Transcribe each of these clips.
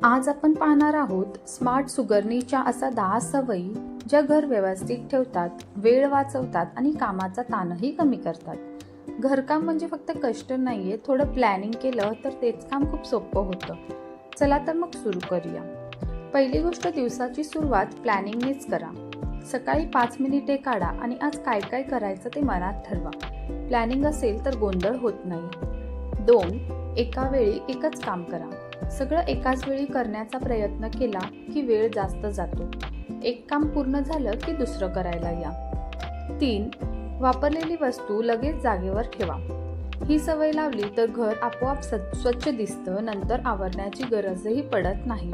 आज आपण पाहणार आहोत स्मार्ट सुगरणीच्या अशा 10 सवयी ज्या घर व्यवस्थित ठेवतात, वेळ वाचवतात आणि कामाचा ताणही कमी करतात। घरकाम म्हणजे फक्त कष्ट नाहीये, थोडं प्लॅनिंग केलं तर तेच काम खूप सोपं होतं। चला तर मग सुरू करूया। पहिली गोष्ट, दिवसाची सुरुवात प्लॅनिंगनेच करा। सकाळी 5 मिनिटे काढा आणि आज काय काय करायचं ते मनात ठरवा। प्लॅनिंग असेल तर गोंधळ होत नाही। 2. एका वेळी एकच काम करा। सगळं एकाच वेळी करण्याचा प्रयत्न केला की वेळ जास्त जातो। एक काम पूर्ण झालं की दुसरं करायला या। 3. वापरलेली वस्तू लगेच जागेवर ठेवा। ही सवय लावली तर घर आपोआप स्वच्छ दिसतं, नंतर आवरण्याची गरजही पडत नाही।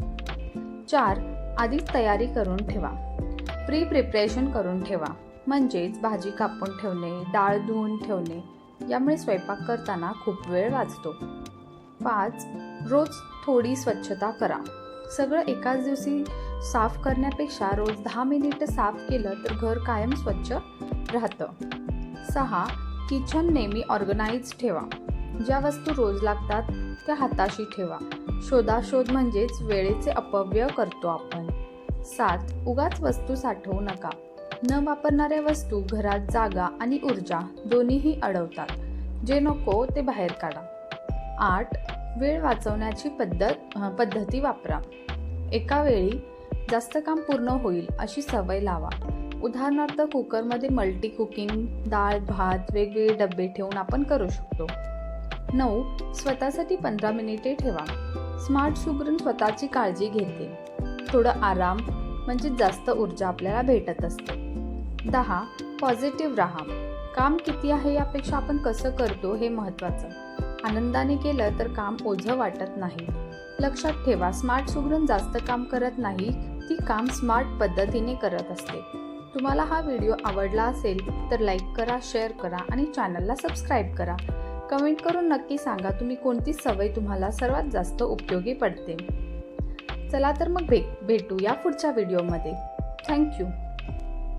4. आधीच तयारी करून ठेवा। प्री प्रिपरेशन करून ठेवा, म्हणजेच भाजी कापून ठेवणे, डाळ धुवून ठेवणे, यामुळे स्वयंपाक करताना खूप वेळ वाचतो। 5. रोज थोडी स्वच्छता करा। सगळं एकाच दिवशी साफ करण्यापेक्षा रोज 10 मिनिटं साफ केलं तर घर कायम स्वच्छ राहतं। 6. किचन नेहमी ऑर्गनाइज ठेवा। ज्या वस्तू रोज लागतात त्या हाताशी ठेवा। शोधाशोध म्हणजेच वेळेचे अपव्यय करतो आपण। 7. उगाच वस्तू साठवू नका। न वापरणाऱ्या वस्तू घरात जागा आणि ऊर्जा दोन्हीही अडवतात। जे नको ते बाहेर काढा। 8. वेळ वाचवण्याची पद्धती वापरा। एका वेळी जास्त काम पूर्ण होईल अशी सवय लावा। उदाहरणार्थ कुकरमध्ये मल्टी कुकिंग, डाळ भात वेगवेगळे डबे ठेवून आपण करू शकतो। 9. स्वतःसाठी 15 मिनिटे ठेवा। स्मार्ट सुगरण स्वतःची काळजी घेते। थोडं आराम म्हणजे जास्त ऊर्जा आपल्याला भेटत असते। 10. पॉझिटिव्ह राहा। काम किती आहे यापेक्षा आपण कसं करतो हे महत्त्वाचं। आनंदाने केलं तर काम ओझं वाटत नाही। लक्षात ठेवा, स्मार्ट सुगरण जास्त काम करत नाही, ती काम स्मार्ट पद्धतीने करत असते। तुम्हाला हा व्हिडिओ आवडला असेल तर लाईक करा, शेअर करा आणि चॅनलला सबस्क्राईब करा। कमेंट करून नक्की सांगा तुम्ही कोणती सवय तुम्हाला सर्वात जास्त उपयोगी पडते। चला तर मग भेटूया पुढच्या व्हिडिओमध्ये। थँक्यू।